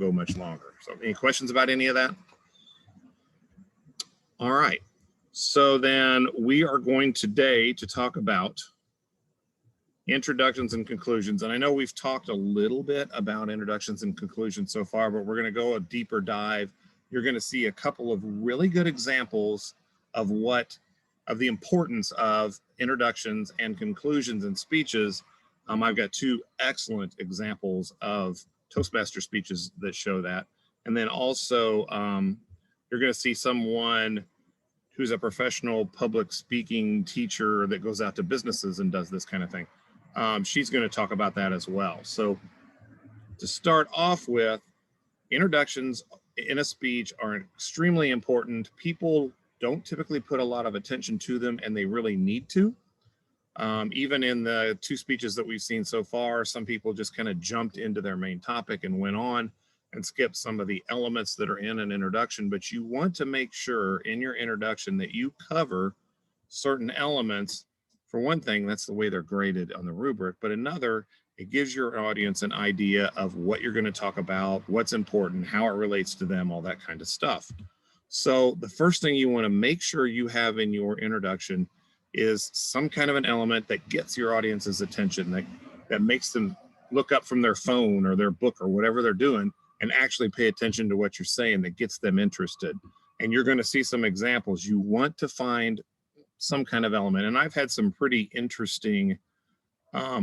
go much longer. So any questions about any of that? All right. So then we are going today to talk about introductions and conclusions. And I know we've talked a little bit about introductions and conclusions so far, but we're going to go a deeper dive. You're going to see a couple of really good examples of the importance of introductions and conclusions in speeches. I've got two excellent examples of Toastmaster speeches that show that. And then also you're going to see someone who's a professional public speaking teacher that goes out to businesses and does this kind of thing. She's going to talk about that as well. So to start off with, introductions in a speech are extremely important. People don't typically put a lot of attention to them, and they really need to. Even in the two speeches that we've seen so far, some people just kind of jumped into their main topic and went on and skipped some of the elements that are in an introduction. But you want to make sure in your introduction that you cover certain elements. For one thing, that's the way they're graded on the rubric, but another, it gives your audience an idea of what you're going to talk about, what's important, how it relates to them, all that kind of stuff. So the first thing you want to make sure you have in your introduction is some kind of an element that gets your audience's attention, that makes them look up from their phone or their book or whatever they're doing and actually pay attention to what you're saying, that gets them interested. And you're going to see some examples. You want to find some kind of element. And I've had some pretty interesting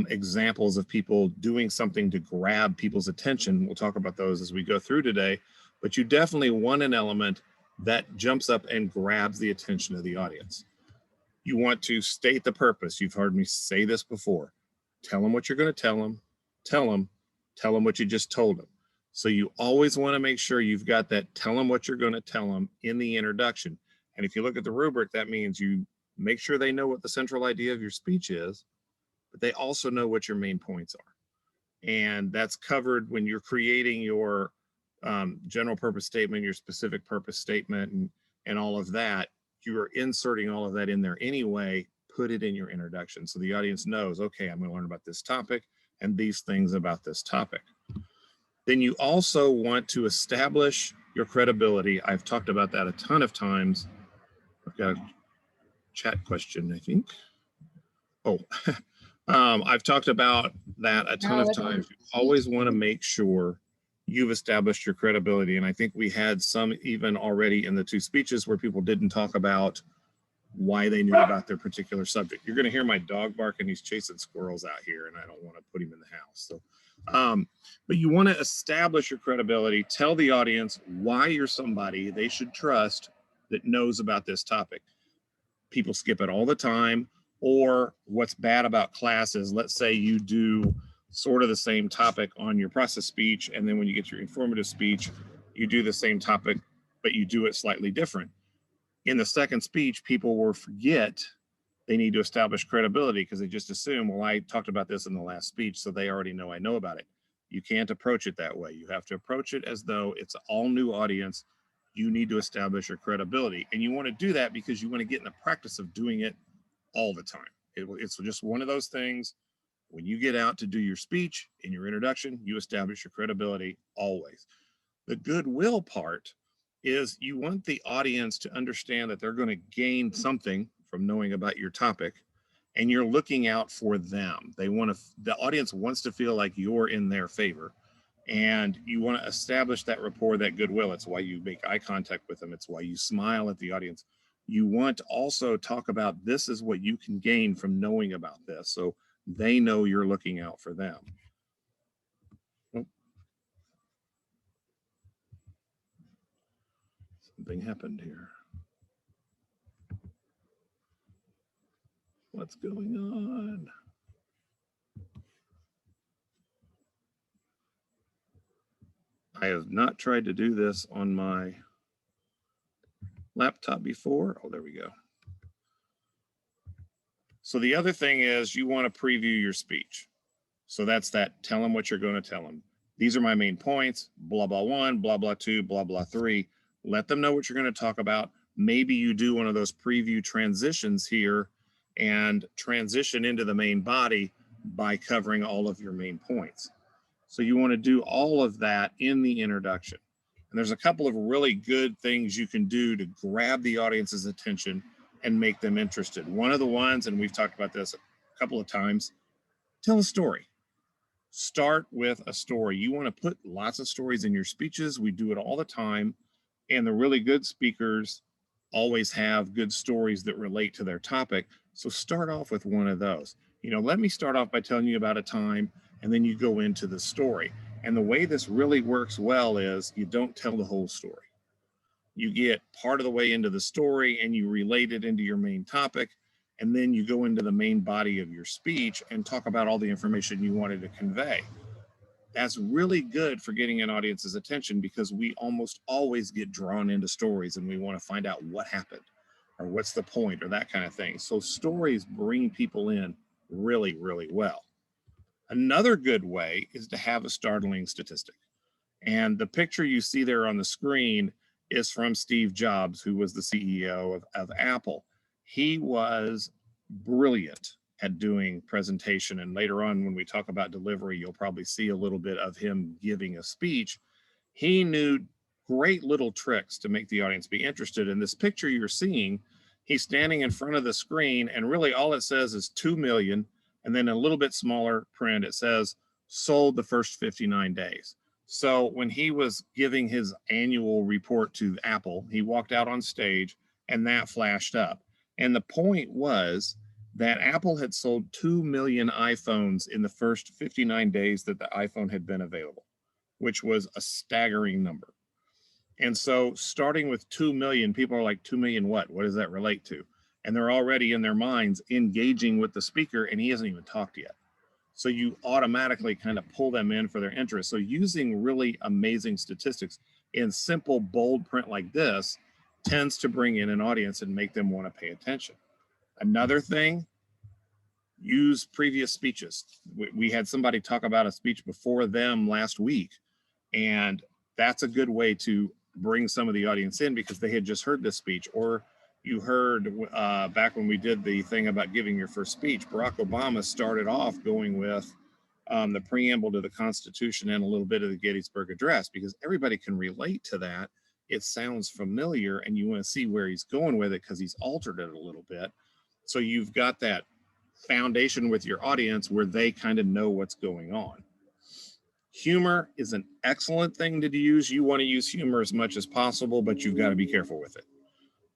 examples of people doing something to grab people's attention. We'll talk about those as we go through today, but you definitely want an element that jumps up and grabs the attention of the audience. You want to state the purpose. You've heard me say this before. Tell them what you're going to tell them. Tell them what you just told them. So you always want to make sure you've got that tell them what you're going to tell them in the introduction. And if you look at the rubric, that means you make sure they know what the central idea of your speech is, but they also know what your main points are. And that's covered when you're creating your general purpose statement, your specific purpose statement, and all of that. You are inserting all of that in there anyway. Put it in your introduction so the audience knows, okay, I'm going to learn about this topic and these things about this topic. Then you also want to establish your credibility. I've talked about that a ton of times. I've got a chat question, I think. Oh, I've talked about that a ton of times. You always want to make sure you've established your credibility. And I think we had some even already in the two speeches where people didn't talk about why they knew about their particular subject. You're going to hear my dog bark, and he's chasing squirrels out here, and I don't want to put him in the house. So, but you want to establish your credibility, tell the audience why you're somebody they should trust that knows about this topic. People skip it all the time. Or what's bad about classes, let's say you do sort of the same topic on your process speech, and then when you get your informative speech, you do the same topic, but you do it slightly different. In the second speech, people will forget they need to establish credibility because they just assume, well, I talked about this in the last speech, so they already know I know about it. You can't approach it that way. You have to approach it as though it's an all new audience. You need to establish your credibility. And you want to do that because you want to get in the practice of doing it all the time. It's just one of those things. When you get out to do your speech in your introduction, you establish your credibility always. The goodwill part is you want the audience to understand that they're going to gain something from knowing about your topic, and you're looking out for them. The audience wants to feel like you're in their favor, and you want to establish that rapport, that goodwill. It's why you make eye contact with them. It's why you smile at the audience. You want to also talk about this is what you can gain from knowing about this, so they know you're looking out for them. Something happened here. What's going on? I have not tried to do this on my laptop before. Oh, there we go. So the other thing is you want to preview your speech. So that's that, tell them what you're going to tell them. These are my main points, blah, blah, 1, blah, blah, 2, blah, blah, 3. Let them know what you're going to talk about. Maybe you do one of those preview transitions here and transition into the main body by covering all of your main points. So you want to do all of that in the introduction. And there's a couple of really good things you can do to grab the audience's attention and make them interested. One of the ones, and we've talked about this a couple of times, tell a story. Start with a story. You want to put lots of stories in your speeches. We do it all the time. And the really good speakers always have good stories that relate to their topic. So start off with one of those. Let me start off by telling you about a time, and then you go into the story. And the way this really works well is you don't tell the whole story. You get part of the way into the story and you relate it into your main topic, and then you go into the main body of your speech and talk about all the information you wanted to convey. That's really good for getting an audience's attention, because we almost always get drawn into stories and we want to find out what happened or what's the point or that kind of thing. So stories bring people in really, really well. Another good way is to have a startling statistic. And the picture you see there on the screen is from Steve Jobs, who was the CEO of Apple. He was brilliant at doing presentation. And later on, when we talk about delivery, you'll probably see a little bit of him giving a speech. He knew great little tricks to make the audience be interested. In this picture you're seeing, he's standing in front of the screen, and really all it says is 2 million. And then a little bit smaller print, it says sold the first 59 days. So when he was giving his annual report to Apple, he walked out on stage and that flashed up. And the point was that Apple had sold 2 million iPhones in the first 59 days that the iPhone had been available, which was a staggering number. And so starting with 2 million, people are like, 2 million what? What does that relate to? And they're already in their minds engaging with the speaker, and he hasn't even talked yet. So you automatically kind of pull them in for their interest. So using really amazing statistics in simple, bold print like this tends to bring in an audience and make them want to pay attention. Another thing, use previous speeches. We had somebody talk about a speech before them last week, and that's a good way to bring some of the audience in because they had just heard this speech. Or you heard back when we did the thing about giving your first speech, Barack Obama started off going with the preamble to the Constitution and a little bit of the Gettysburg Address, because everybody can relate to that. It sounds familiar and you want to see where he's going with it because he's altered it a little bit. So you've got that foundation with your audience where they kind of know what's going on. Humor is an excellent thing to use. You want to use humor as much as possible, but you've got to be careful with it.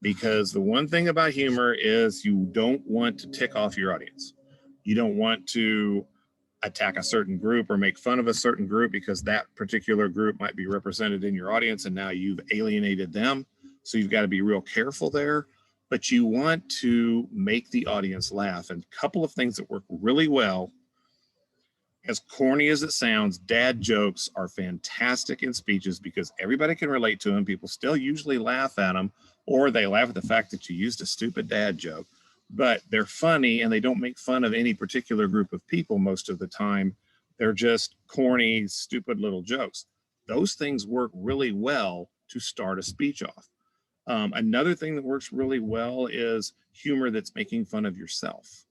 Because the one thing about humor is you don't want to tick off your audience. You don't want to attack a certain group or make fun of a certain group because that particular group might be represented in your audience and now you've alienated them. So you've got to be real careful there. But you want to make the audience laugh. And a couple of things that work really well, as corny as it sounds, dad jokes are fantastic in speeches because everybody can relate to them. People still usually laugh at them, or they laugh at the fact that you used a stupid dad joke, but they're funny and they don't make fun of any particular group of people most of the time. They're just corny, stupid little jokes. Those things work really well to start a speech off. Another thing that works really well is humor that's making fun of yourself.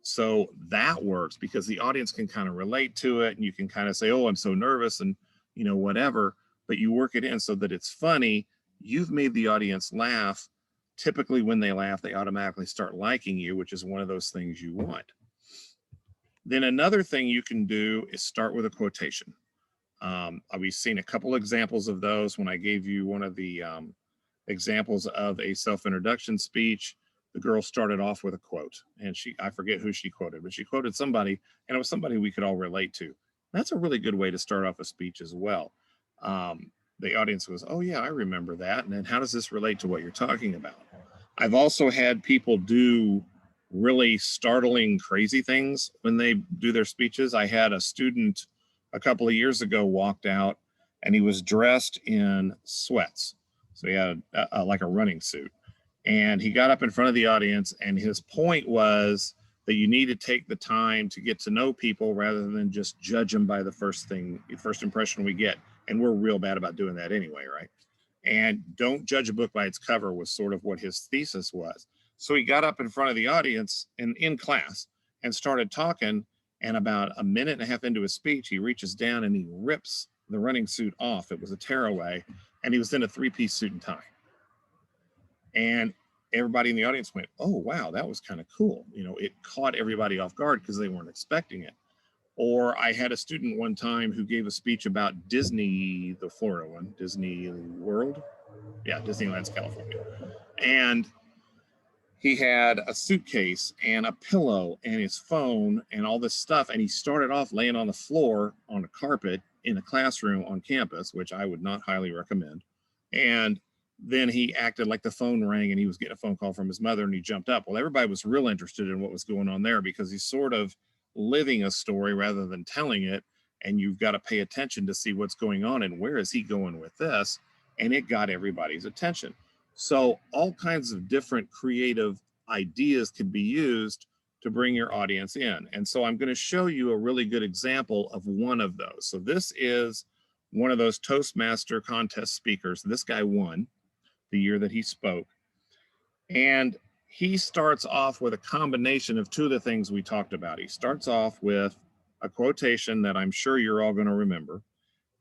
So that works because the audience can kind of relate to it and you can kind of say, oh, I'm so nervous and, whatever, but you work it in so that it's funny. You've made the audience laugh. Typically when they laugh, they automatically start liking you, which is one of those things you want. Then another thing you can do is start with a quotation. We've seen a couple examples of those when I gave you one of the examples of a self-introduction speech. The girl started off with a quote, and I forget who she quoted, but she quoted somebody, and it was somebody we could all relate to. That's a really good way to start off a speech as well. The audience goes, oh yeah, I remember that. And then how does this relate to what you're talking about? I've also had people do really startling, crazy things when they do their speeches. I had a student a couple of years ago walked out and he was dressed in sweats. So he had like a running suit. And he got up in front of the audience, and his point was that you need to take the time to get to know people rather than just judge them by the first impression we get. And we're real bad about doing that anyway, right? And don't judge a book by its cover was sort of what his thesis was. So he got up in front of the audience and in class and started talking, And about a minute and a half into his speech, he reaches down and he rips the running suit off. It was a tearaway, and he was in a three-piece suit and tie. And everybody in the audience went, "Oh, wow, that was kind of cool." You know, it caught everybody off guard because they weren't expecting it. Or I had a student one time who gave a speech about Disney, the Florida one, Disney World. Yeah, Disneyland's California. And he had a suitcase and a pillow and his phone and all this stuff. And he started off laying on the floor on a carpet in a classroom on campus, which I would not highly recommend. And then he acted like the phone rang and he was getting a phone call from his mother and he jumped up. Well, everybody was real interested in what was going on there because he's sort of living a story rather than telling it. And you've got to pay attention to see what's going on and where is he going with this. And it got everybody's attention. So all kinds of different creative ideas can be used to bring your audience in. And so I'm going to show you a really good example of one of those. So this is one of those Toastmaster contest speakers. This guy won the year that he spoke. And he starts off with a combination of two of the things we talked about. He starts off with a quotation that I'm sure you're all going to remember,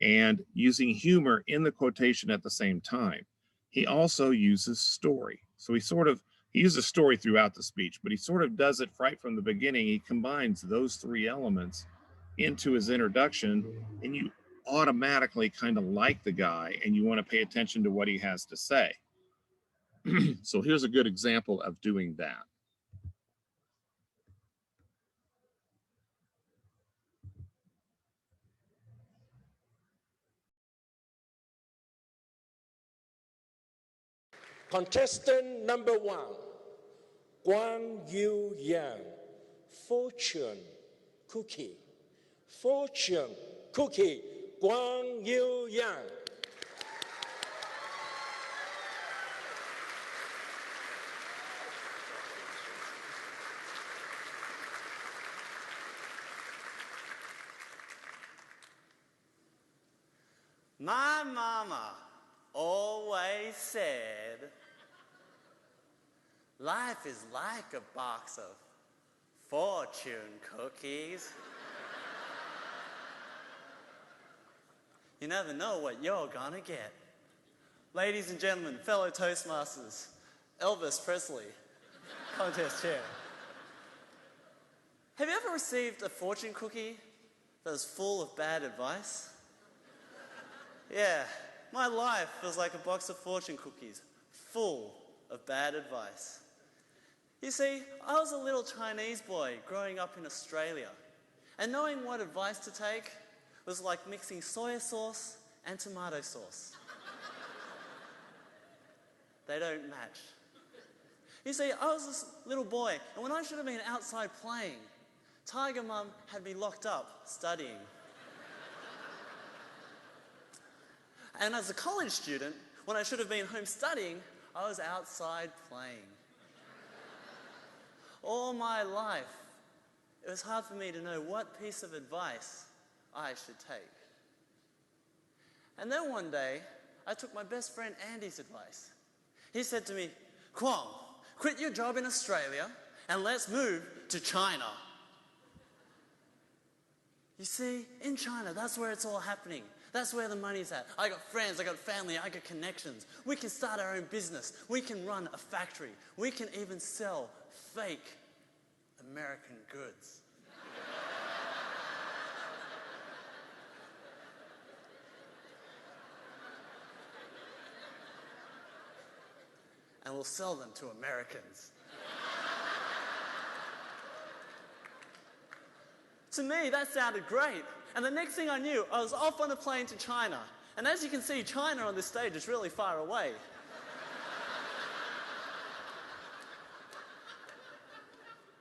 and using humor in the quotation at the same time. He also uses story. So he uses story throughout the speech, but he sort of does it right from the beginning. He combines those three elements into his introduction, and you automatically kind of like the guy and you want to pay attention to what he has to say. So here's a good example of doing that. Contestant number 1, Guan Yu Yang, fortune cookie. Fortune cookie, Guan Yu Yang. My mama always said, life is like a box of fortune cookies. You never know what you're gonna get. Ladies and gentlemen, fellow Toastmasters, Elvis Presley, contest chair. Have you ever received a fortune cookie that was full of bad advice? Yeah, my life feels like a box of fortune cookies, full of bad advice. You see, I was a little Chinese boy growing up in Australia, and knowing what advice to take was like mixing soy sauce and tomato sauce. They don't match. You see, I was this little boy, and when I should have been outside playing, Tiger Mum had me locked up studying. And as a college student, when I should have been home studying, I was outside playing. All my life, it was hard for me to know what piece of advice I should take. And then one day, I took my best friend Andy's advice. He said to me, "Kwong, quit your job in Australia and let's move to China." You see, in China, that's where it's all happening. That's where the money's at. I got friends, I got family, I got connections. We can start our own business. We can run a factory. We can even sell fake American goods. And we'll sell them to Americans. To me, that sounded great. And the next thing I knew, I was off on a plane to China. And as you can see, China on this stage is really far away.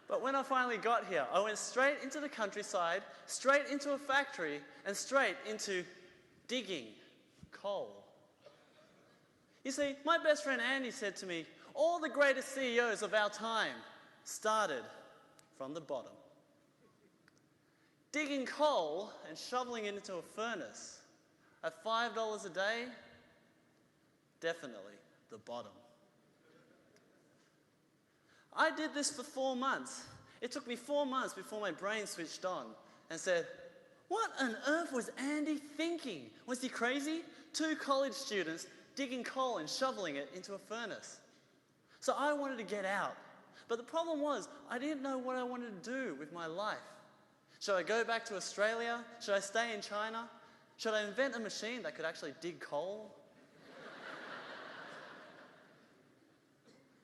But when I finally got here, I went straight into the countryside, straight into a factory, and straight into digging coal. You see, my best friend Andy said to me, all the greatest CEOs of our time started from the bottom. Digging coal and shoveling it into a furnace at $5 a day, definitely the bottom. I did this for 4 months. It took me 4 months before my brain switched on and said, what on earth was Andy thinking? Was he crazy? 2 college students digging coal and shoveling it into a furnace. So I wanted to get out. But the problem was, I didn't know what I wanted to do with my life. Should I go back to Australia? Should I stay in China? Should I invent a machine that could actually dig coal?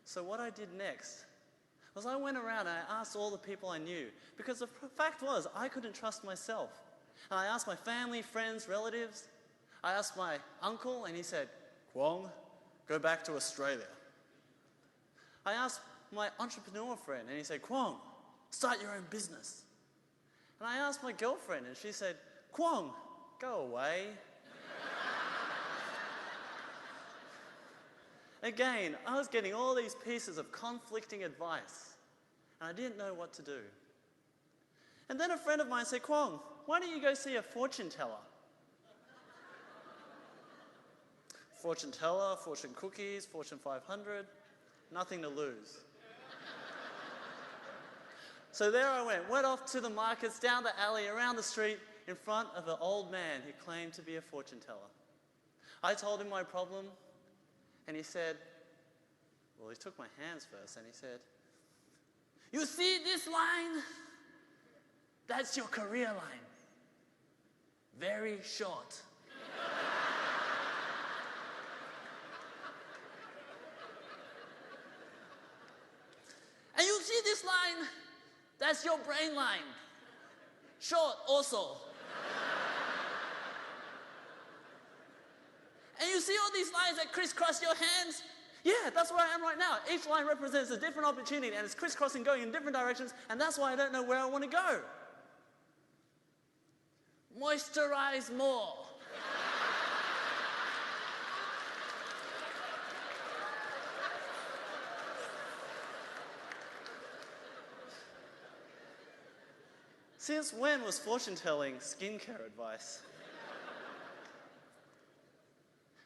So what I did next was I went around and I asked all the people I knew, because the fact was I couldn't trust myself. And I asked my family, friends, relatives. I asked my uncle and he said, Kwong, go back to Australia. I asked my entrepreneur friend and he said, Kwong, start your own business. And I asked my girlfriend and she said, Kwong, go away. Again, I was getting all these pieces of conflicting advice and I didn't know what to do. And then a friend of mine said, Kwong, why don't you go see a fortune teller? Fortune teller, fortune cookies, fortune 500, nothing to lose. So there I went off to the markets, down the alley, around the street, in front of an old man who claimed to be a fortune teller. I told him my problem, and he said, well, he took my hands first, and he said, you see this line? That's your career line. Very short. And you see this line? That's your brain line. Short also. And you see all these lines that crisscross your hands? Yeah, that's where I am right now. Each line represents a different opportunity and it's crisscrossing, going in different directions, and that's why I don't know where I want to go. Moisturize more. Since when was fortune telling skincare advice?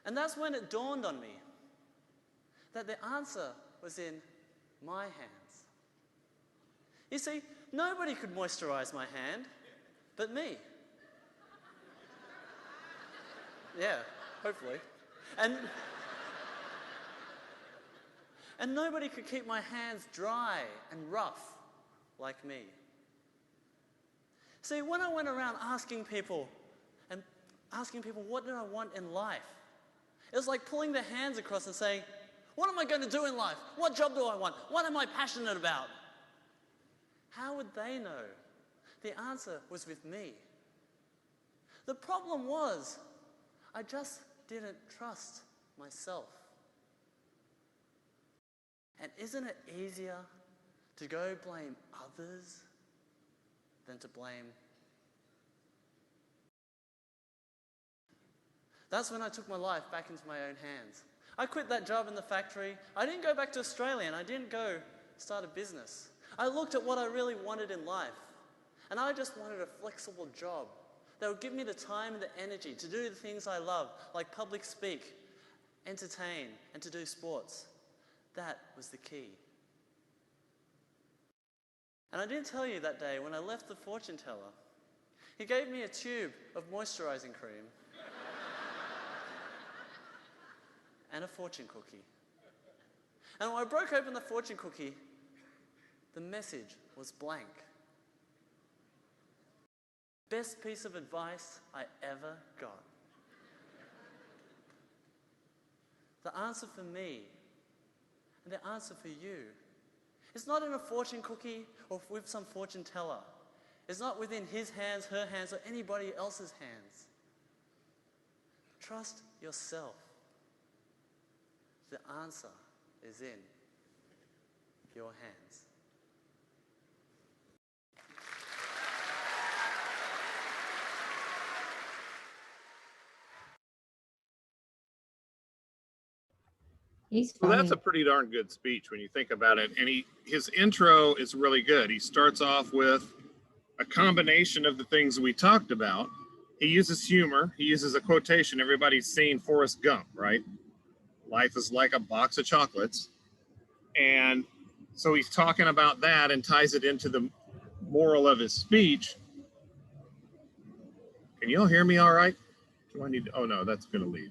And that's when it dawned on me that the answer was in my hands. You see, nobody could moisturize my hand but me. Yeah, hopefully. And nobody could keep my hands dry and rough like me. See, when I went around asking people what did I want in life, it was like pulling their hands across and saying, what am I going to do in life? What job do I want? What am I passionate about? How would they know? The answer was with me. The problem was, I just didn't trust myself. And isn't it easier to go blame others than to blame? That's when I took my life back into my own hands. I quit that job in the factory. I didn't go back to Australia and I didn't go start a business. I looked at what I really wanted in life. And I just wanted a flexible job that would give me the time and the energy to do the things I love, like public speak, entertain, and to do sports. That was the key. And I didn't tell you that day when I left the fortune teller. He gave me a tube of moisturizing cream and a fortune cookie. And when I broke open the fortune cookie, the message was blank. Best piece of advice I ever got. The answer for me and the answer for you is not in a fortune cookie or with some fortune teller. It's not within his hands, her hands, or anybody else's hands. Trust yourself. The answer is in your hands. He's Well, funny. that's a pretty darn good speech when you think about it. And his intro is really good. He starts off with a combination of the things we talked about. He uses humor. He uses a quotation. Everybody's seen Forrest Gump, right? Life is like a box of chocolates. And So he's talking about that and ties it into the moral of his speech. Can you all hear me all right? Do I need to, oh no, that's going to leave.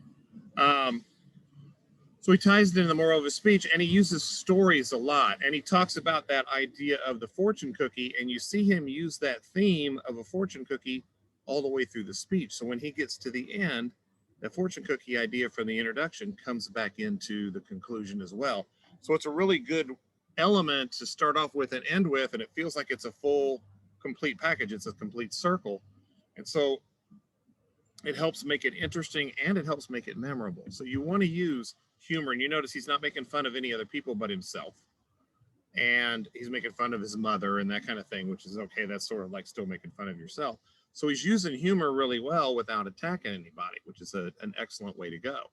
So he ties it into the moral of his speech, and he uses stories a lot. And he talks about that idea of the fortune cookie, and you see him use that theme of a fortune cookie all the way through the speech. So when he gets to the end, the fortune cookie idea from the introduction comes back into the conclusion as well. So it's a really good element to start off with and end with, and it feels like it's a full, complete package. It's a complete circle. And so it helps make it interesting and it helps make it memorable. So you want to use humor, and you notice he's not making fun of any other people but himself. And he's making fun of his mother and that kind of thing, which is okay. That's sort of like still making fun of yourself. So he's using humor really well without attacking anybody, which is an excellent way to go.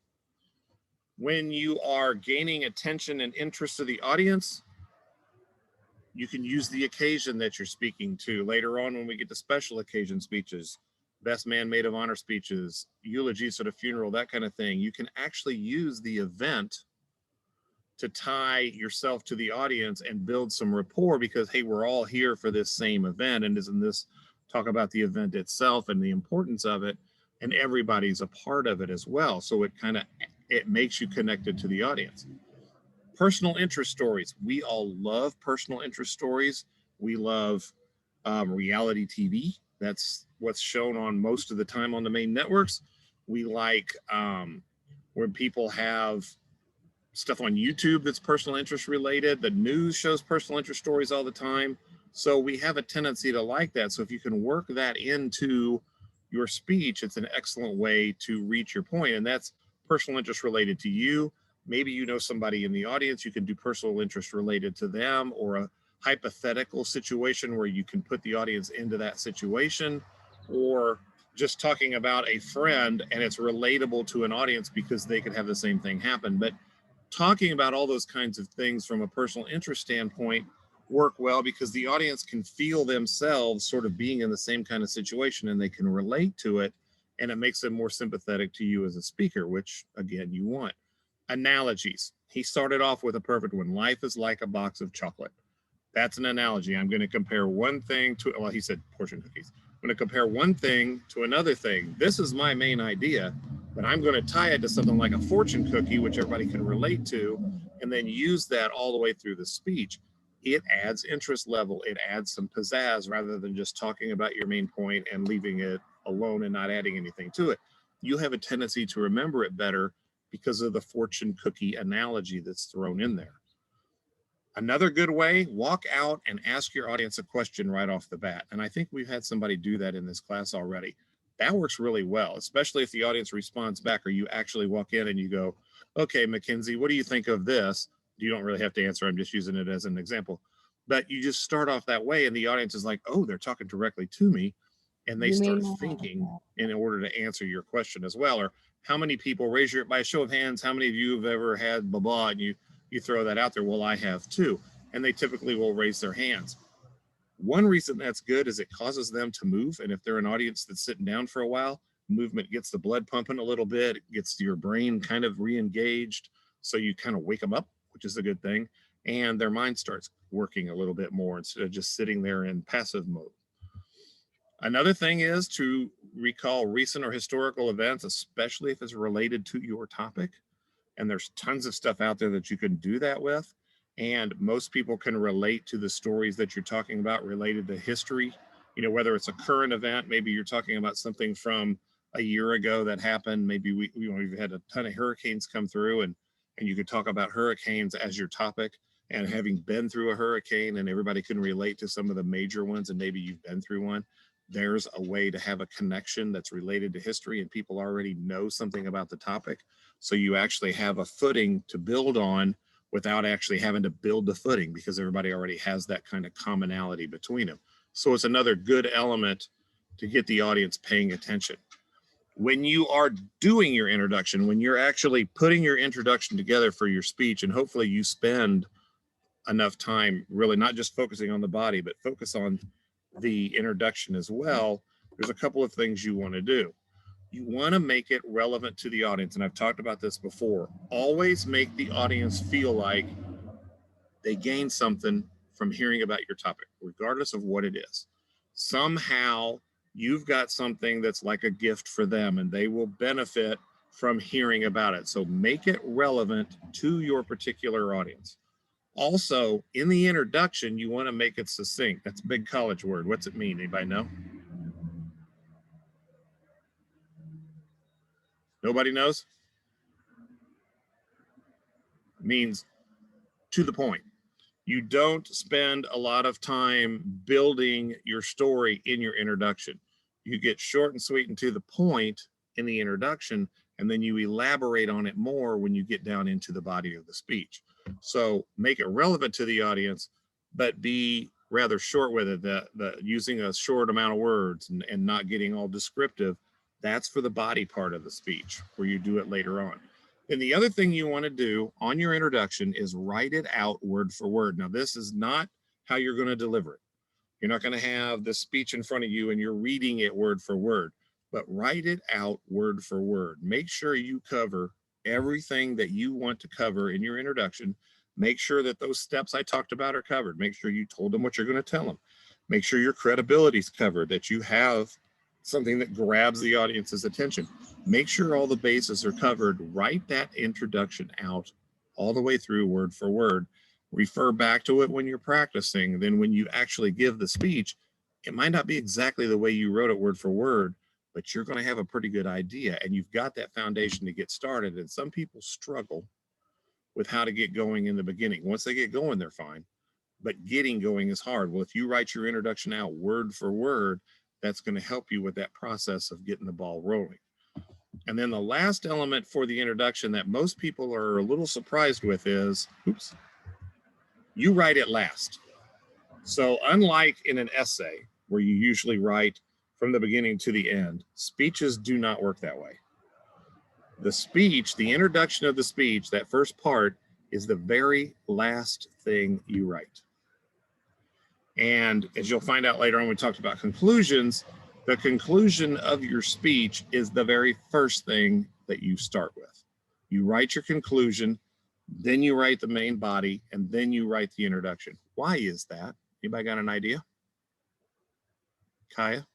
When you are gaining attention and interest of the audience, you can use the occasion that you're speaking to. Later on, when we get to special occasion speeches, best man, maid of honor speeches, eulogies at a funeral, that kind of thing, you can actually use the event to tie yourself to the audience and build some rapport, because, hey, we're all here for this same event. And isn't this talk about the event itself and the importance of it, and everybody's a part of it as well. So it makes you connected to the audience. Personal interest stories. We all love personal interest stories. We love reality TV. That's what's shown on most of the time on the main networks. We like when people have stuff on YouTube that's personal interest related. The news shows personal interest stories all the time. So we have a tendency to like that. So if you can work that into your speech, it's an excellent way to reach your point. And that's personal interest related to you. Maybe you know somebody in the audience, you can do personal interest related to them, or a hypothetical situation where you can put the audience into that situation, or just talking about a friend and it's relatable to an audience because they could have the same thing happen. But talking about all those kinds of things from a personal interest standpoint work well, because the audience can feel themselves sort of being in the same kind of situation and they can relate to it, and it makes them more sympathetic to you as a speaker, which again you want. Analogies. He started off with a perfect one. Life is like a box of chocolate. That's an analogy. I'm going to compare one thing to, well, he said portion cookies. I'm going to compare one thing to another thing. This is my main idea, but I'm going to tie it to something like a fortune cookie, which everybody can relate to, and then use that all the way through the speech. It adds interest level. It adds some pizzazz rather than just talking about your main point and leaving it alone and not adding anything to it. You have a tendency to remember it better because of the fortune cookie analogy that's thrown in there. Another good way, walk out and ask your audience a question right off the bat. And I think we've had somebody do that in this class already. That works really well, especially if the audience responds back, or you actually walk in and you go, okay, Mackenzie, what do you think of this? You don't really have to answer. I'm just using it as an example. But you just start off that way and the audience is like, oh, they're talking directly to me. And they start thinking in order to answer your question as well. Or how many people, raise your, by a show of hands, how many of you have ever had blah, blah, and you throw that out there? Well, I have too. And they typically will raise their hands. One reason that's good is it causes them to move. And if they're an audience that's sitting down for a while, movement gets the blood pumping a little bit, it gets your brain kind of re-engaged. So you kind of wake them up, which is a good thing. And their mind starts working a little bit more instead of just sitting there in passive mode. Another thing is to recall recent or historical events, especially if it's related to your topic. And there's tons of stuff out there that you can do that with. And most people can relate to the stories that you're talking about related to history. You know, whether it's a current event, maybe you're talking about something from a year ago that happened. Maybe we've had a ton of hurricanes come through, and you could talk about hurricanes as your topic. And having been through a hurricane, and everybody can relate to some of the major ones, and maybe you've been through one, there's a way to have a connection that's related to history and people already know something about the topic. So you actually have a footing to build on without actually having to build the footing, because everybody already has that kind of commonality between them. So it's another good element to get the audience paying attention. When you are doing your introduction, when you're actually putting your introduction together for your speech, and hopefully you spend enough time really not just focusing on the body, but focus on the introduction as well, there's a couple of things you want to do. You want to make it relevant to the audience. And I've talked about this before. Always make the audience feel like they gain something from hearing about your topic, regardless of what it is. Somehow you've got something that's like a gift for them and they will benefit from hearing about it. So make it relevant to your particular audience. Also, in the introduction, you want to make it succinct. That's a big college word. What's it mean? Anybody know? Nobody knows? It means to the point. You don't spend a lot of time building your story in your introduction. You get short and sweet and to the point in the introduction, and then you elaborate on it more when you get down into the body of the speech. So make it relevant to the audience, but be rather short with it, using a short amount of words and not getting all descriptive. That's for the body part of the speech where you do it later on. And the other thing you want to do on your introduction is write it out word for word. Now, this is not how you're going to deliver it. You're not going to have the speech in front of you and you're reading it word for word, but write it out word for word. Make sure you cover everything that you want to cover in your introduction. Make sure that those steps I talked about are covered. Make sure you told them what you're going to tell them. Make sure your credibility is covered, that you have something that grabs the audience's attention. Make sure all the bases are covered. Write that introduction out all the way through word for word. Refer back to it when you're practicing. Then when you actually give the speech, it might not be exactly the way you wrote it word for word, but you're going to have a pretty good idea and you've got that foundation to get started. And some people struggle with how to get going in the beginning. Once they get going, they're fine, but getting going is hard. Well, if you write your introduction out word for word, that's going to help you with that process of getting the ball rolling. And then the last element for the introduction that most people are a little surprised with is, you write it last. So unlike in an essay where you usually write from the beginning to the end, speeches do not work that way. The speech, the introduction of the speech, that first part is the very last thing you write. And as you'll find out later on, we talked about conclusions. The conclusion of your speech is the very first thing that you start with. You write your conclusion, then you write the main body, and then you write the introduction. Why is that? Anybody got an idea? Kaya?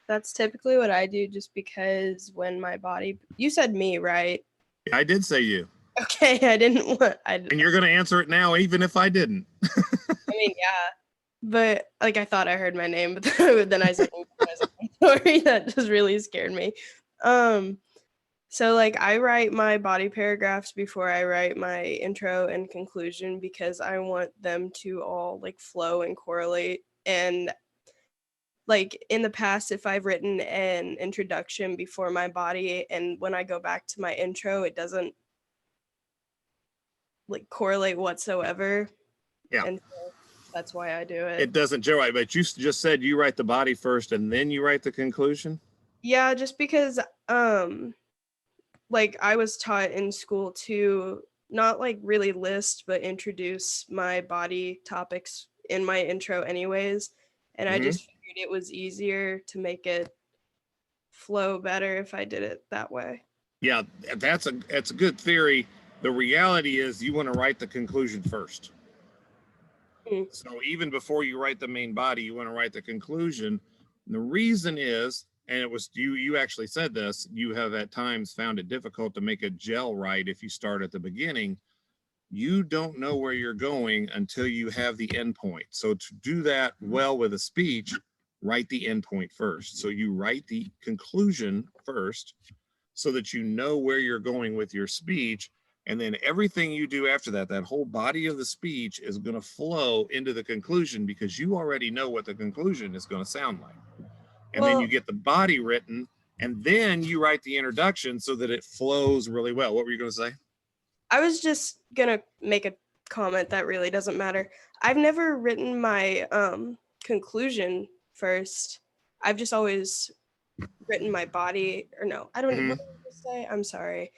That's typically what I do just because when my body, you said me, right? I did say you. Okay, I didn't want, and you're going to answer it now, even if I didn't. I mean, yeah, but like I thought I heard my name, but then I said, sorry, that just really scared me. So like I write my body paragraphs before I write my intro and conclusion because I want them to all like flow and correlate. And like in the past, if I've written an introduction before my body and when I go back to my intro, it doesn't like correlate whatsoever. Yeah. And so that's why I do it. It doesn't, Joe, right? But you just said you write the body first and then you write the conclusion? Yeah, just because like I was taught in school to not like really list but introduce my body topics in my intro anyways, and I just figured it was easier to make it flow better if I did it that way. Yeah, that's a good theory. The reality is you want to write the conclusion first. So even before you write the main body, you want to write the conclusion. And the reason is, and it was you actually said this, you have at times found it difficult to make a gel right if you start at the beginning. You don't know where you're going until you have the end point. So to do that well with a speech, write the end point first. So you write the conclusion first so that you know where you're going with your speech. And then everything you do after that, that whole body of the speech is going to flow into the conclusion because you already know what the conclusion is going to sound like. And then you get the body written and then you write the introduction so that it flows really well. What were you going to say? I was just going to make a comment that really doesn't matter. I've never written my conclusion first. I've just always written my body, or no, I don't know what to say. I'm sorry.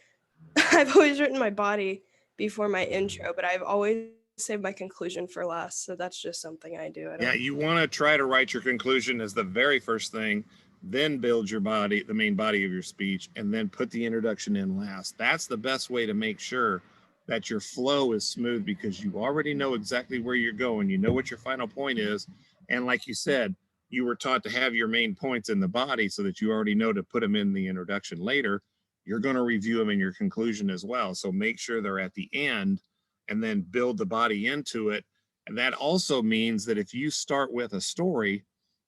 I've always written my body before my intro, but I've always saved my conclusion for last. So that's just something I do. Yeah, you want to try to write your conclusion as the very first thing then build your body, the main body of your speech, and then put the introduction in last. That's the best way to make sure that your flow is smooth, because you already know exactly where you're going. You know what your final point is. And like you said, you were taught to have your main points in the body so that you already know to put them in the introduction later. You're going to review them in your conclusion as well. So make sure they're at the end and then build the body into it. And that also means that if you start with a story,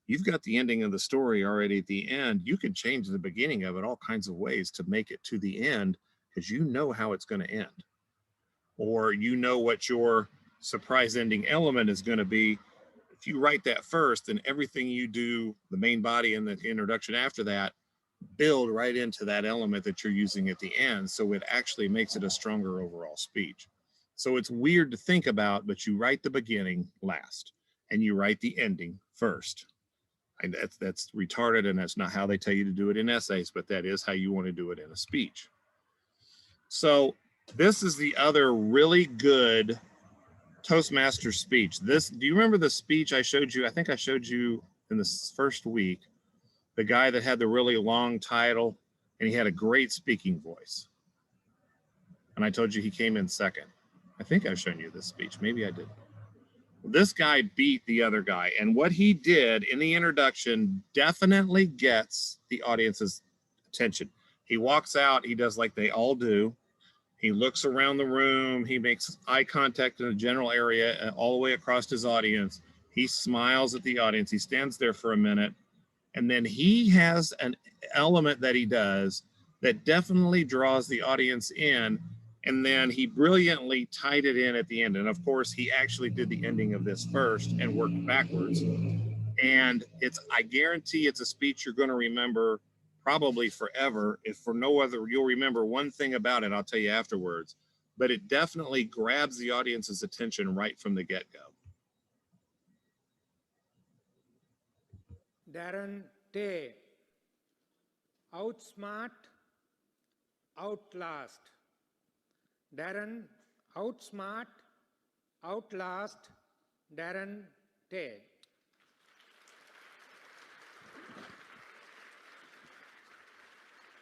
you've got the ending of the story already at the end. You can change the beginning of it all kinds of ways to make it to the end, because you know how it's going to end, or you know what your surprise ending element is going to be. If you write that first, then everything you do, the main body and the introduction after that, build right into that element that you're using at the end. So it actually makes it a stronger overall speech. So it's weird to think about, but you write the beginning last and you write the ending first. And that's retarded, and that's not how they tell you to do it in essays, but that is how you want to do it in a speech. So this is the other really good Toastmaster speech. This, do you remember the speech I showed you? I think I showed you in the first week, the guy that had the really long title and he had a great speaking voice. And I told you he came in second. I think I've shown you this speech. Maybe I did. This guy beat the other guy, and what he did in the introduction definitely gets the audience's attention. He walks out, he does like they all do. He looks around the room, he makes eye contact in a general area all the way across his audience. He smiles at the audience, he stands there for a minute, and then he has an element that he does that definitely draws the audience in. And then he brilliantly tied it in at the end. And of course, he actually did the ending of this first and worked backwards. And it's, I guarantee it's a speech you're going to remember probably forever. If for no other, you'll remember one thing about it, I'll tell you afterwards. But it definitely grabs the audience's attention right from the get-go. Darren Tay, outsmart, outlast. Darren, outsmart, outlast, Darren Tay.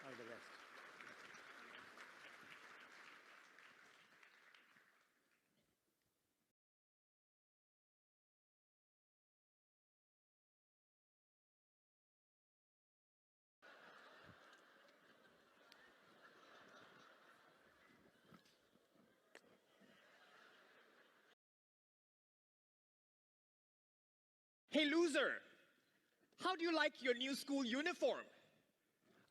All the best. Hey loser, how do you like your new school uniform?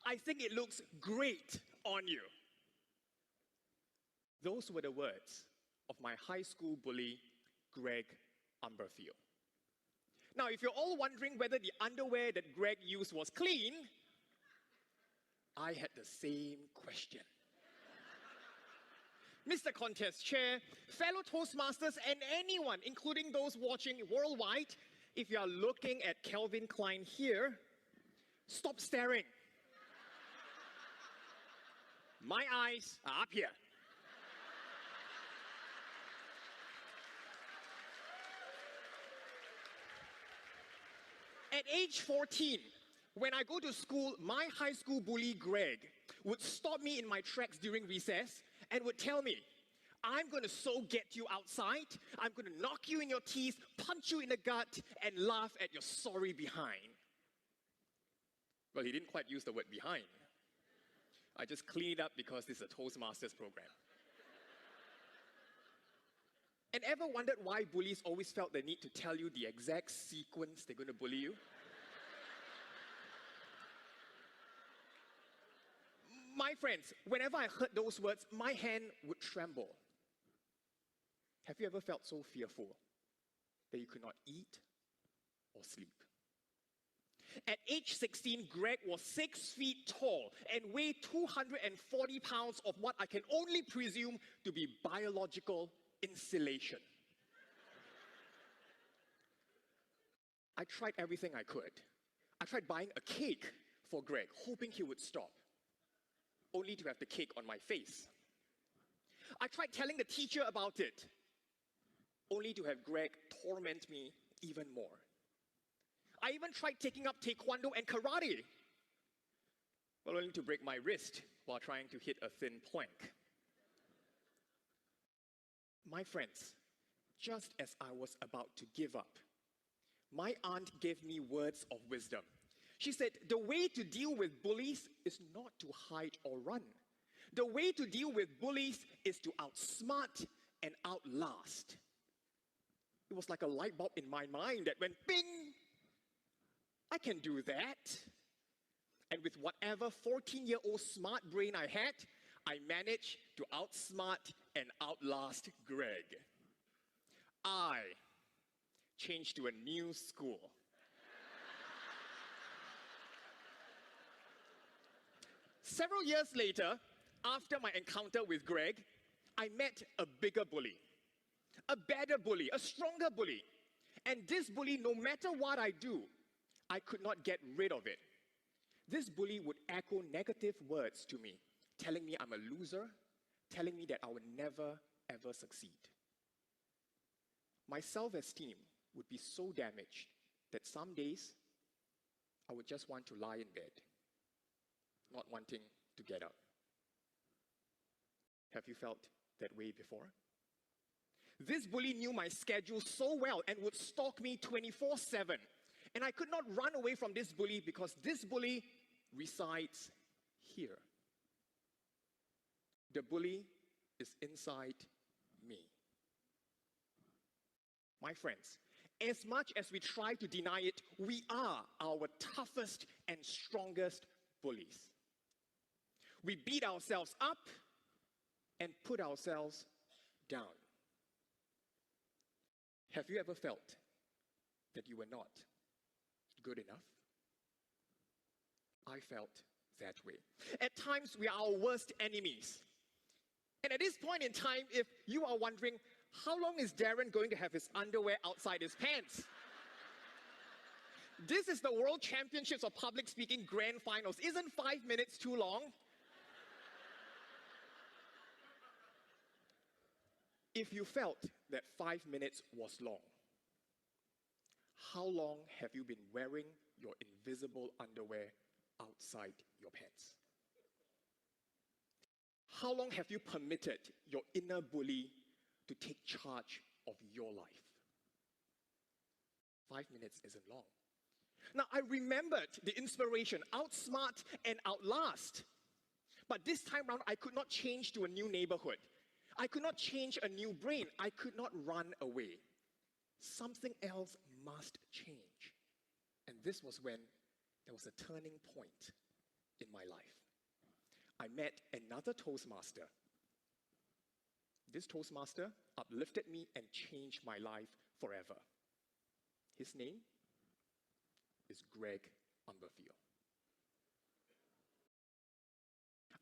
I think it looks great on you. Those were the words of my high school bully, Greg Umberfield. Now, if you're all wondering whether the underwear that Greg used was clean, I had the same question. Mr. Contest Chair, fellow Toastmasters, and anyone, including those watching worldwide, if you are looking at Calvin Klein here, stop staring. My eyes are up here. At age 14, when I go to school, my high school bully, Greg, would stop me in my tracks during recess and would tell me, I'm going to so get you outside, I'm going to knock you in your teeth, punch you in the gut, and laugh at your sorry behind. Well, he didn't quite use the word behind. I just cleaned it up because this is a Toastmasters program. And ever wondered why bullies always felt the need to tell you the exact sequence they're going to bully you? My friends, whenever I heard those words, my hand would tremble. Have you ever felt so fearful that you could not eat or sleep? At age 16, Greg was 6 feet tall and weighed 240 pounds of what I can only presume to be biological insulation. I tried everything I could. I tried buying a cake for Greg, hoping he would stop, only to have the cake on my face. I tried telling the teacher about it, only to have Greg torment me even more. I even tried taking up taekwondo and karate, well, only to break my wrist while trying to hit a thin plank. My friends, just as I was about to give up, my aunt gave me words of wisdom. She said, the way to deal with bullies is not to hide or run. The way to deal with bullies is to outsmart and outlast. It was like a light bulb in my mind that went bing. I can do that. And with whatever 14-year-old smart brain I had, I managed to outsmart and outlast Greg. I changed to a new school. Several years later, after my encounter with Greg, I met a bigger bully, a better bully, a stronger bully. And this bully, no matter what I do, I could not get rid of it. This bully would echo negative words to me, telling me I'm a loser, telling me that I would never, ever succeed. My self-esteem would be so damaged that some days I would just want to lie in bed, not wanting to get up. Have you felt that way before? This bully knew my schedule so well and would stalk me 24/7. And I could not run away from this bully because this bully resides here. The bully is inside me. My friends, as much as we try to deny it, we are our toughest and strongest bullies. We beat ourselves up and put ourselves down. Have you ever felt that you were not good enough? I felt that way. At times, we are our worst enemies. And at this point in time, if you are wondering, how long is Darren going to have his underwear outside his pants? This is the World Championships of Public Speaking Grand Finals. Isn't 5 minutes too long? If you felt that 5 minutes was long, how long have you been wearing your invisible underwear outside your pants? How long have you permitted your inner bully to take charge of your life? 5 minutes isn't long. Now, I remembered the inspiration, outsmart and outlast. But this time around, I could not change to a new neighborhood. I could not change a new brain. I could not run away. Something else must change. And this was when there was a turning point in my life. I met another Toastmaster. This Toastmaster uplifted me and changed my life forever. His name is Greg Umberfield.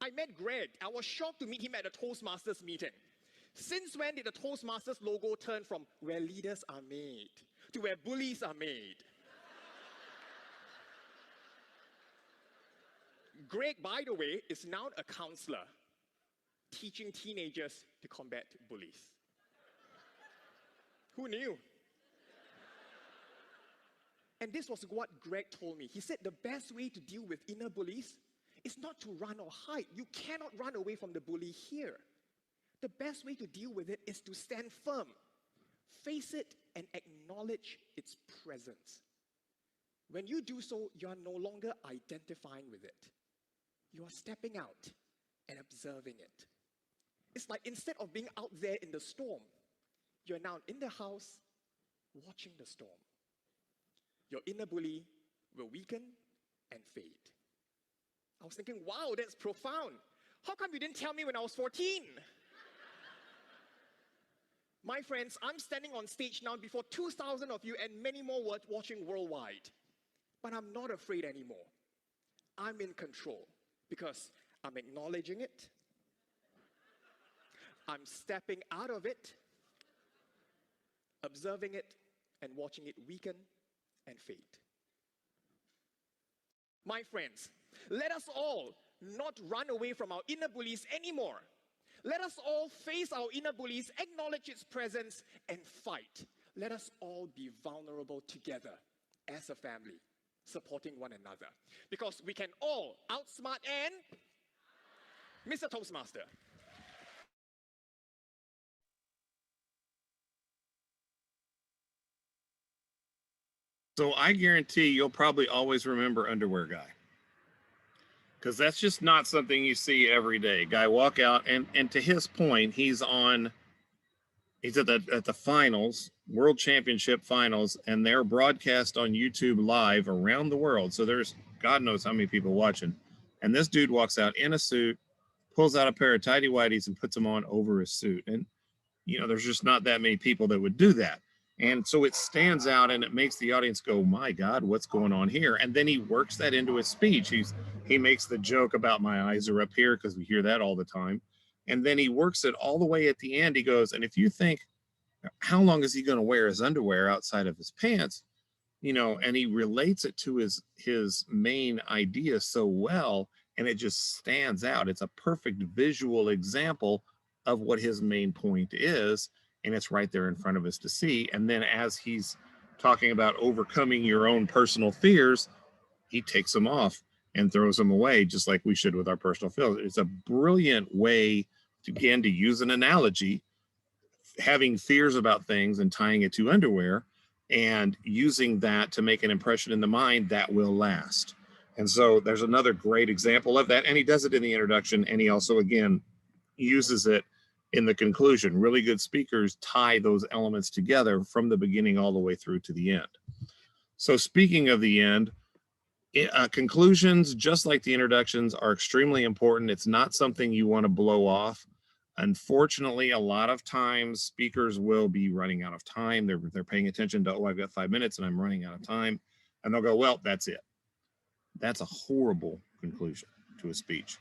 I met Greg. I was shocked to meet him at a Toastmasters meeting. Since when did the Toastmasters logo turn from where leaders are made to where bullies are made? Greg, by the way, is now a counselor teaching teenagers to combat bullies. Who knew? And this was what Greg told me. He said the best way to deal with inner bullies is not to run or hide. You cannot run away from the bully here. The best way to deal with it is to stand firm, face it, and acknowledge its presence. When you do so, you are no longer identifying with it. You are stepping out and observing it. It's like instead of being out there in the storm, you're now in the house watching the storm. Your inner bully will weaken and fade. I was thinking, wow, that's profound. How come you didn't tell me when I was 14? My friends, I'm standing on stage now before 2,000 of you and many more watching worldwide. But I'm not afraid anymore. I'm in control because I'm acknowledging it. I'm stepping out of it, observing it, and watching it weaken and fade. My friends, let us all not run away from our inner bullies anymore. Let us all face our inner bullies, acknowledge its presence, and fight. Let us all be vulnerable together as a family. supporting one another. Because we can all outsmart and Mr. Toastmaster. So I guarantee you'll probably always remember Underwear Guy, because that's just not something you see every day. Guy walk out, and to his point, he's at the finals, World Championship finals, and they're broadcast on YouTube live around the world. So there's God knows how many people watching. And this dude walks out in a suit, pulls out a pair of tidy whities and puts them on over his suit. And there's just not that many people that would do that. And so it stands out and it makes the audience go, my God, what's going on here? And then he works that into his speech. He makes the joke about my eyes are up here, because we hear that all the time. And then he works it all the way at the end. He goes, and if you think, how long is he going to wear his underwear outside of his pants? And he relates it to his main idea so well, and it just stands out. It's a perfect visual example of what his main point is, and it's right there in front of us to see. And then as he's talking about overcoming your own personal fears, he takes them off and throws them away, just like we should with our personal fears. It's a brilliant way to use an analogy, having fears about things and tying it to underwear, and using that to make an impression in the mind that will last. And so there's another great example of that. And he does it in the introduction, and he also, again, uses it in the conclusion. Really good speakers tie those elements together from the beginning all the way through to the end. So speaking of the end, conclusions, just like the introductions, are extremely important. It's not something you want to blow off. Unfortunately, a lot of times speakers will be running out of time. They're paying attention to, oh, I've got 5 minutes and I'm running out of time. And they'll go, well, that's it. That's a horrible conclusion to a speech.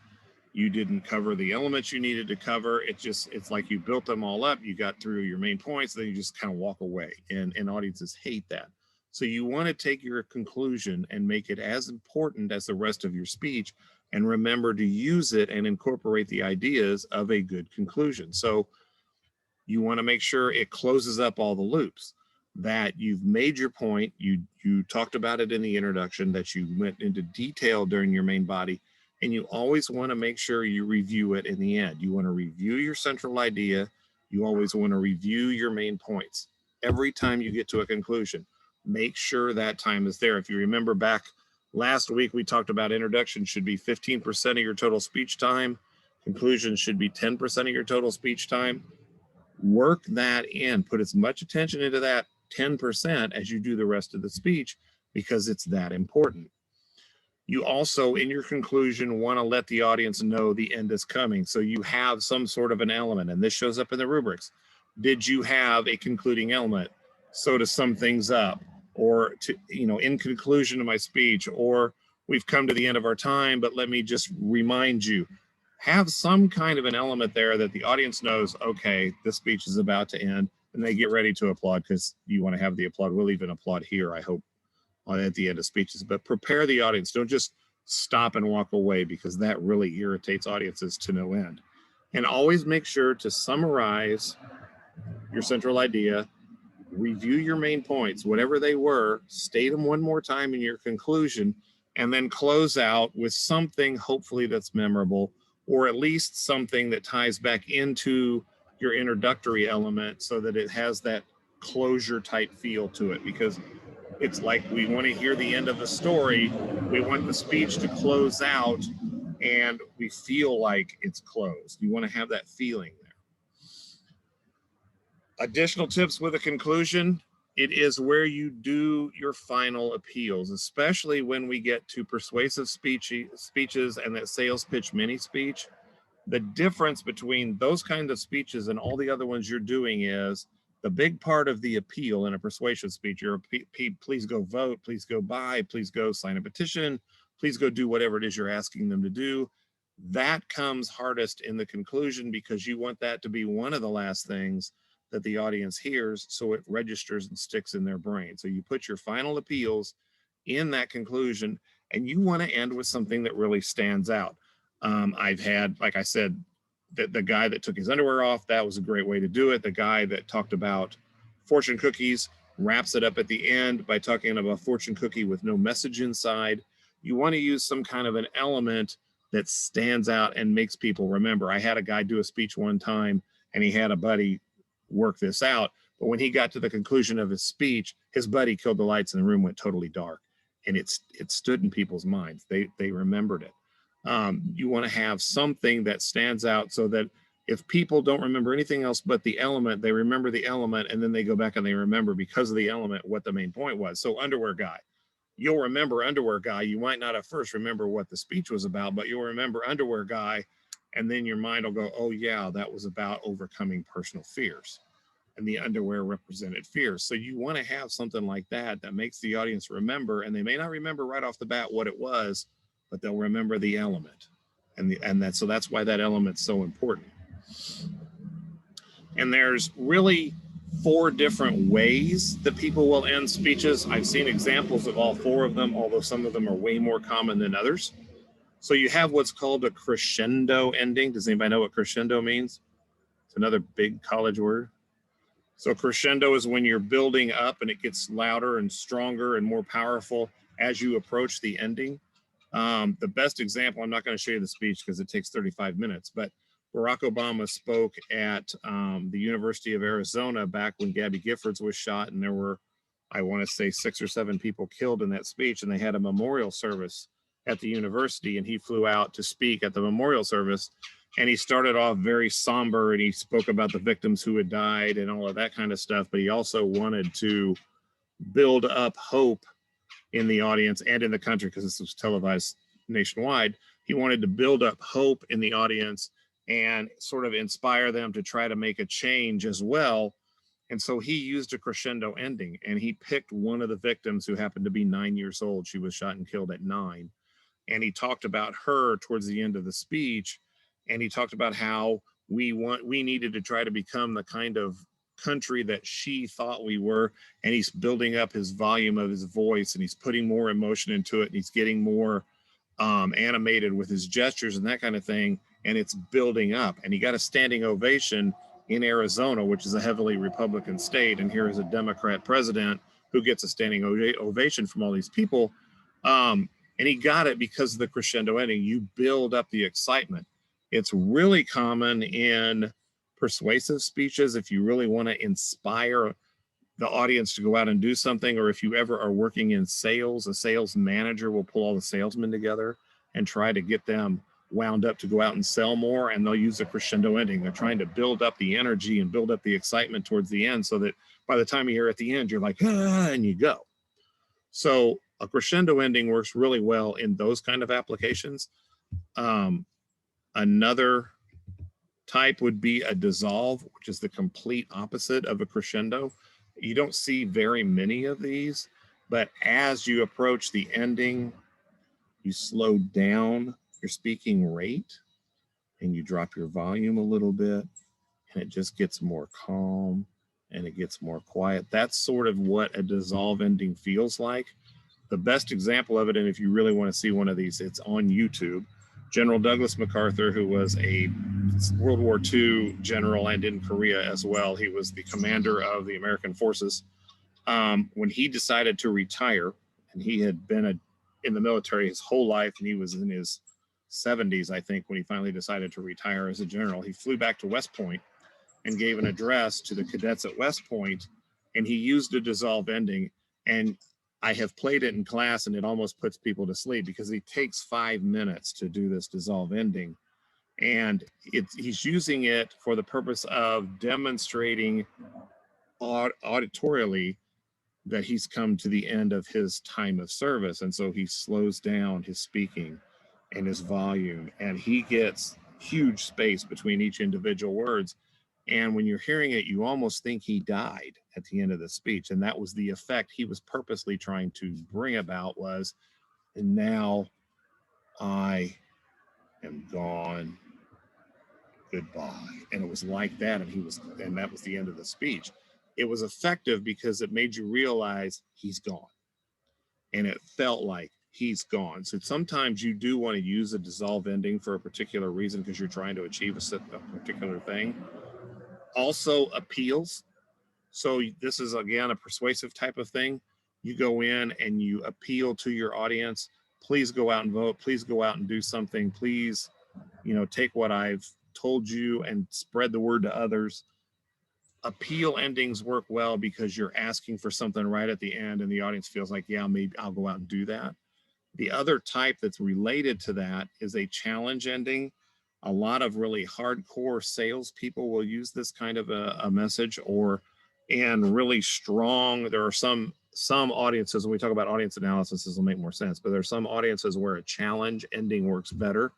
You didn't cover the elements you needed to cover. It's like you built them all up. You got through your main points, then you just kind of walk away. And audiences hate that. So you want to take your conclusion and make it as important as the rest of your speech, and remember to use it and incorporate the ideas of a good conclusion. So you want to make sure it closes up all the loops, that you've made your point. You talked about it in the introduction, that you went into detail during your main body, and you always want to make sure you review it in the end. You want to review your central idea. You always want to review your main points. Every time you get to a conclusion, make sure that time is there. If you remember back last week, we talked about introduction should be 15% of your total speech time. Conclusion should be 10% of your total speech time. Work that in. Put as much attention into that 10% as you do the rest of the speech, because it's that important. You also, in your conclusion, want to let the audience know the end is coming. So you have some sort of an element, and this shows up in the rubrics. Did you have a concluding element? So to sum things up, or to, in conclusion of my speech, or we've come to the end of our time, but let me just remind you. Have some kind of an element there that the audience knows, okay, this speech is about to end, and they get ready to applaud, because you want to have the applaud. We'll even applaud here, I hope, at the end of speeches. But prepare the audience. Don't just stop and walk away, because that really irritates audiences to no end. And always make sure to summarize your central idea, review your main points, whatever they were, state them one more time in your conclusion, and then close out with something hopefully that's memorable, or at least something that ties back into your introductory element, so that it has that closure type feel to it. Because it's like we want to hear the end of the story. We want the speech to close out, and we feel like it's closed. You want to have that feeling there. Additional tips with a conclusion: it is where you do your final appeals, especially when we get to persuasive speeches and that sales pitch mini speech. The difference between those kinds of speeches and all the other ones you're doing is the big part of the appeal in a persuasion speech. You're please go vote, please go buy, please go sign a petition, please go do whatever it is you're asking them to do. That comes hardest in the conclusion, because you want that to be one of the last things that the audience hears, so it registers and sticks in their brain. So you put your final appeals in that conclusion, and you want to end with something that really stands out. I've had, like I said, the guy that took his underwear off, that was a great way to do it. The guy that talked about fortune cookies, wraps it up at the end by talking about a fortune cookie with no message inside. You want to use some kind of an element that stands out and makes people remember. I had a guy do a speech one time, and he had a buddy work this out. But when he got to the conclusion of his speech, his buddy killed the lights and the room went totally dark. And it stood in people's minds. They remembered it. You want to have something that stands out so that if people don't remember anything else but the element, they remember the element, and then they go back and they remember because of the element what the main point was. So underwear guy, you'll remember underwear guy. You might not at first remember what the speech was about, but you'll remember underwear guy, and then your mind will go, oh yeah, that was about overcoming personal fears, and the underwear represented fears. So you want to have something like that that makes the audience remember, and they may not remember right off the bat what it was, but they'll remember the element, so that's why that element's so important. And there's really 4 different ways that people will end speeches. I've seen examples of all 4 of them, although some of them are way more common than others. So you have what's called a crescendo ending. Does anybody know what crescendo means? It's another big college word. So crescendo is when you're building up and it gets louder and stronger and more powerful as you approach the ending. The best example, I'm not going to show you the speech because it takes 35 minutes, but Barack Obama spoke at the University of Arizona back when Gabby Giffords was shot, and there were, I want to say, 6 or 7 people killed in that speech, and they had a memorial service at the university, and he flew out to speak at the memorial service, and he started off very somber, and he spoke about the victims who had died and all of that kind of stuff, but he also wanted to build up hope in the audience and in the country because this was televised nationwide. He wanted to build up hope in the audience and sort of inspire them to try to make a change as well. And so he used a crescendo ending, and he picked one of the victims who happened to be 9 years old. She was shot and killed at 9. And he talked about her towards the end of the speech. And he talked about how we needed to try to become the kind of country that she thought we were. And he's building up his volume of his voice, and he's putting more emotion into it, and he's getting more animated with his gestures and that kind of thing, and it's building up. And he got a standing ovation in Arizona, which is a heavily Republican state, and here is a Democrat president who gets a standing ovation from all these people, and he got it because of the crescendo ending. You build up the excitement. It's really common in persuasive speeches if you really want to inspire the audience to go out and do something, or if you ever are working in sales, a sales manager will pull all the salesmen together and try to get them wound up to go out and sell more, and they'll use a crescendo ending. They're trying to build up the energy and build up the excitement towards the end so that by the time you're at the end, you're like, ah, and you go. So a crescendo ending works really well in those kind of applications. Another type would be a dissolve, which is the complete opposite of a crescendo. You don't see very many of these, but as you approach the ending, you slow down your speaking rate and you drop your volume a little bit, and it just gets more calm and it gets more quiet. That's sort of what a dissolve ending feels like. The best example of it, and if you really want to see one of these, it's on YouTube. General Douglas MacArthur, who was a World War II general and in Korea as well, he was the commander of the American forces. When he decided to retire, and he had been in the military his whole life, and he was in his 70s, I think, when he finally decided to retire as a general, he flew back to West Point and gave an address to the cadets at West Point, and he used a dissolve ending. And I have played it in class, and it almost puts people to sleep because it takes 5 minutes to do this dissolve ending. And he's using it for the purpose of demonstrating auditorially that he's come to the end of his time of service. And so he slows down his speaking and his volume, and he gets huge space between each individual words. And when you're hearing it, you almost think he died at the end of the speech. And that was the effect he was purposely trying to bring about, was, and now I am gone, goodbye. And it was like that. And that was the end of the speech. It was effective because it made you realize he's gone. And it felt like he's gone. So sometimes you do want to use a dissolve ending for a particular reason because you're trying to achieve a particular thing. Also appeals. So this is, again, a persuasive type of thing. You go in and you appeal to your audience. Please go out and vote. Please go out and do something. Please, take what I've told you and spread the word to others. Appeal endings work well because you're asking for something right at the end and the audience feels like, yeah, maybe I'll go out and do that. The other type that's related to that is a challenge ending. A lot of really hardcore salespeople will use this kind of a message, and really strong. There are some audiences, when we talk about audience analysis, this will make more sense, but there are some audiences where a challenge ending works better.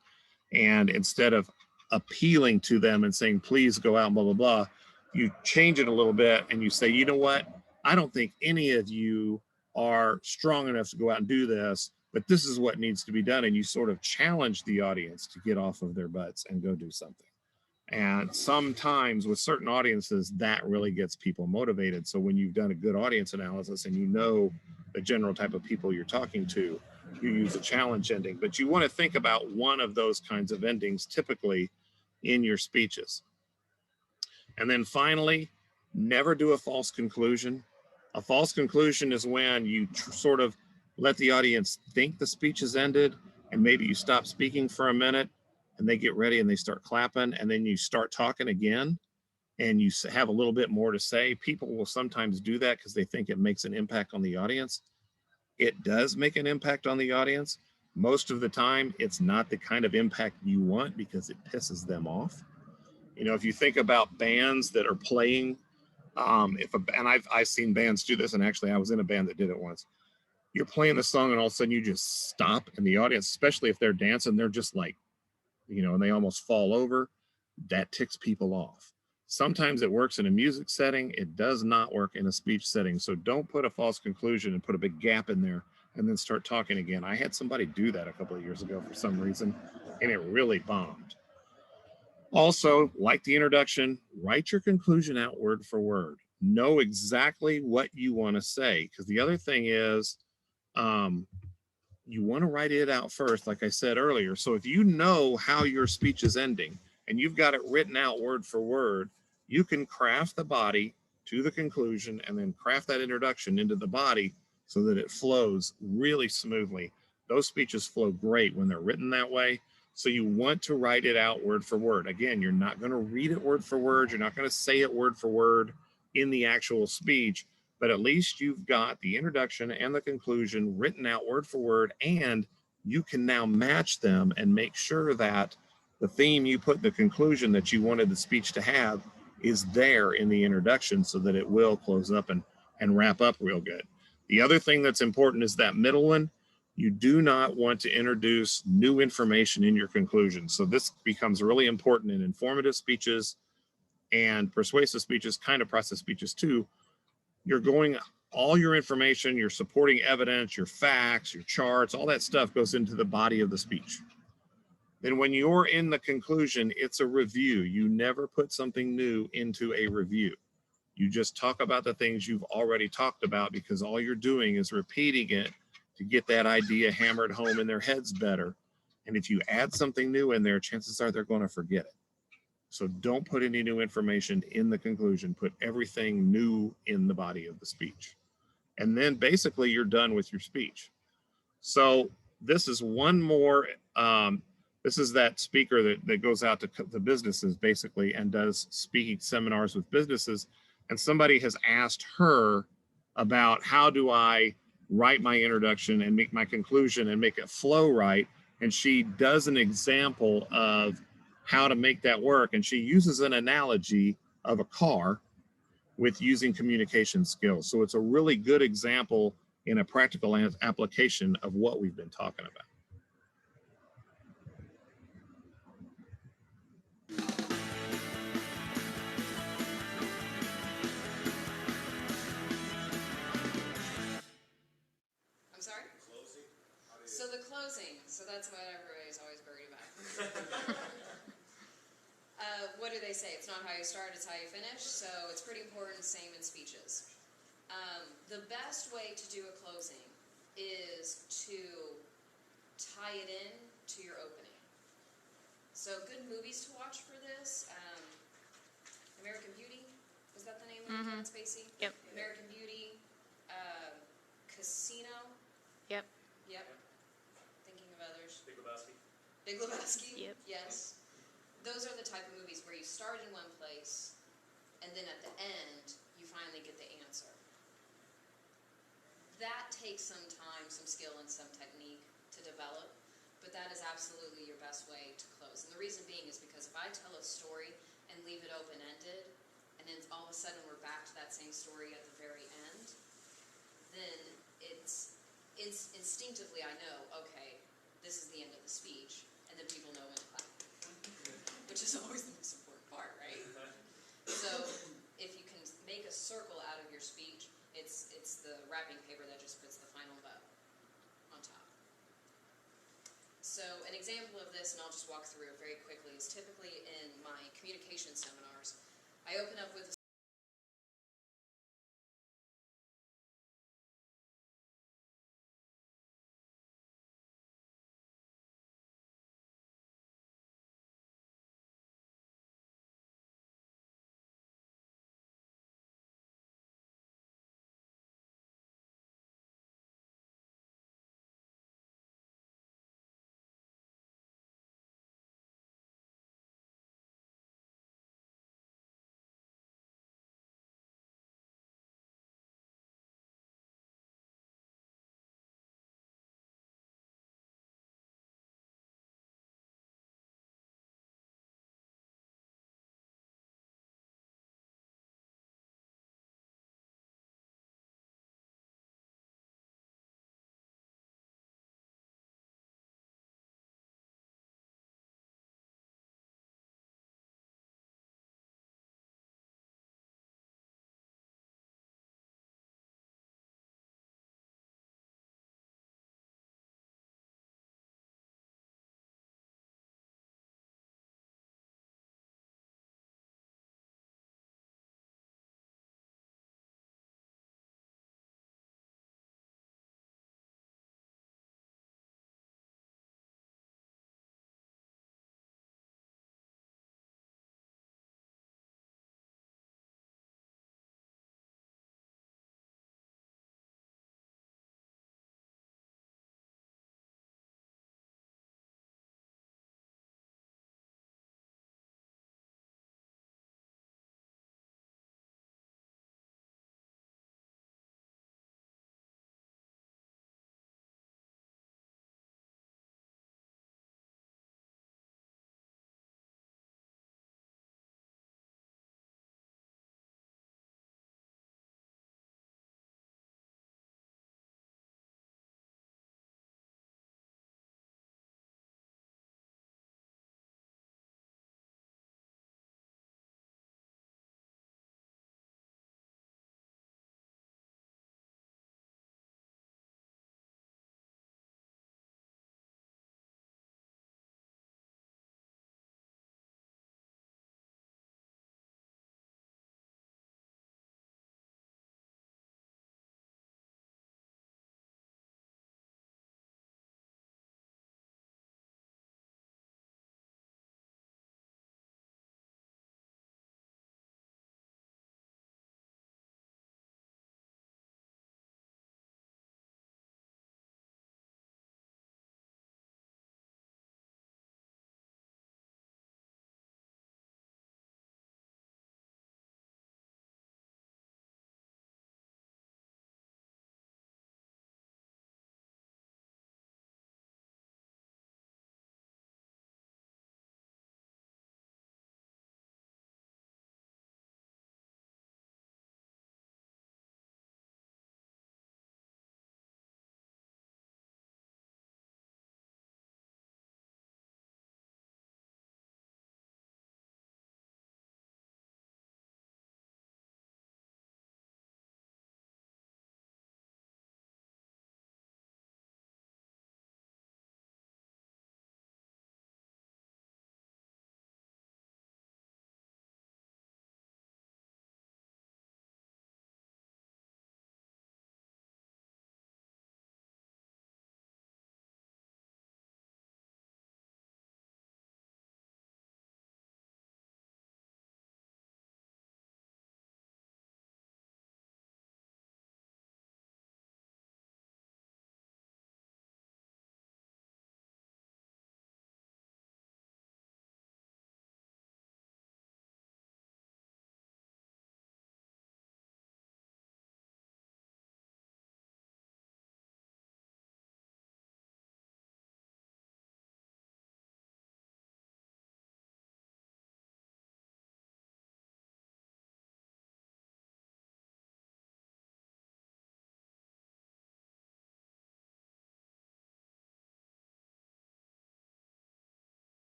And instead of appealing to them and saying, please go out and blah, blah, blah, you change it a little bit and you say, you know what? I don't think any of you are strong enough to go out and do this, but this is what needs to be done. And you sort of challenge the audience to get off of their butts and go do something. And sometimes with certain audiences, that really gets people motivated. So when you've done a good audience analysis and you know the general type of people you're talking to, you use a challenge ending. But you want to think about one of those kinds of endings typically in your speeches. And then finally, never do a false conclusion. A false conclusion is when you sort of let the audience think the speech has ended, and maybe you stop speaking for a minute and they get ready and they start clapping, and then you start talking again and you have a little bit more to say. People will sometimes do that because they think it makes an impact on the audience. It does make an impact on the audience. Most of the time, it's not the kind of impact you want because it pisses them off. If you think about bands that are playing, and I've seen bands do this, and actually I was in a band that did it once. You're playing the song and all of a sudden you just stop, and the audience, especially if they're dancing, they're just like, and they almost fall over. That ticks people off. Sometimes it works in a music setting. It does not work in a speech setting. So don't put a false conclusion and put a big gap in there and then start talking again. I had somebody do that a couple of years ago for some reason, and it really bombed. Also, like the introduction, write your conclusion out word for word. Know exactly what you want to say, because the other thing is, you want to write it out first, like I said earlier. So if you know how your speech is ending and you've got it written out word for word, you can craft the body to the conclusion and then craft that introduction into the body so that it flows really smoothly. Those speeches flow great when they're written that way. So you want to write it out word for word. Again, you're not going to read it word for word. You're not going to say it word for word in the actual speech, but at least you've got the introduction and the conclusion written out word for word, and you can now match them and make sure that the theme you put in the conclusion that you wanted the speech to have is there in the introduction so that it will close up and wrap up real good. The other thing that's important is that middle one. You do not want to introduce new information in your conclusion. So this becomes really important in informative speeches and persuasive speeches, kind of process speeches too. You're going, all your information, your supporting evidence, your facts, your charts, all that stuff goes into the body of the speech. Then when you're in the conclusion, it's a review. You never put something new into a review. You just talk about the things you've already talked about, because all you're doing is repeating it to get that idea hammered home in their heads better. And if you add something new in there, chances are they're going to forget it. So don't put any new information in the conclusion. Put everything new in the body of the speech. And then basically you're done with your speech. So this is one more, this is that speaker that goes out to the businesses basically and does speaking seminars with businesses. And somebody has asked her about, how do I write my introduction and make my conclusion and make it flow right? And she does an example of how to make that work. And she uses an analogy of a car with using communication skills. So it's a really good example in a practical application of what we've been talking about. I'm sorry? Closing. So the closing. So that's what everybody's always worried about. What do they say? It's not how you start, it's how you finish. So it's pretty important, same in speeches. The best way to do a closing is to tie it in to your opening. So good movies to watch for this, American Beauty, Was that the name of Kevin Spacey? Yep. American Beauty, Casino. Yep. Yep. Thinking of others. Big Lebowski. Big Lebowski. Yep. Yes. Those are the type of movies where you start in one place, and then at the end, you finally get the answer. That takes some time, some skill, and some technique to develop, but that is absolutely your best way to close. And the reason being is because if I tell a story and leave it open-ended, and then all of a sudden we're back to that same story at the very end, then it's instinctively I know, okay, this is the end of the speech, and then people know when to clap, which is always the most important part, right? So if you can make a circle out of your speech, it's the wrapping paper that just puts the final bow on top. So an example of this, and I'll just walk through it very quickly, is typically in my communication seminars, I open up with a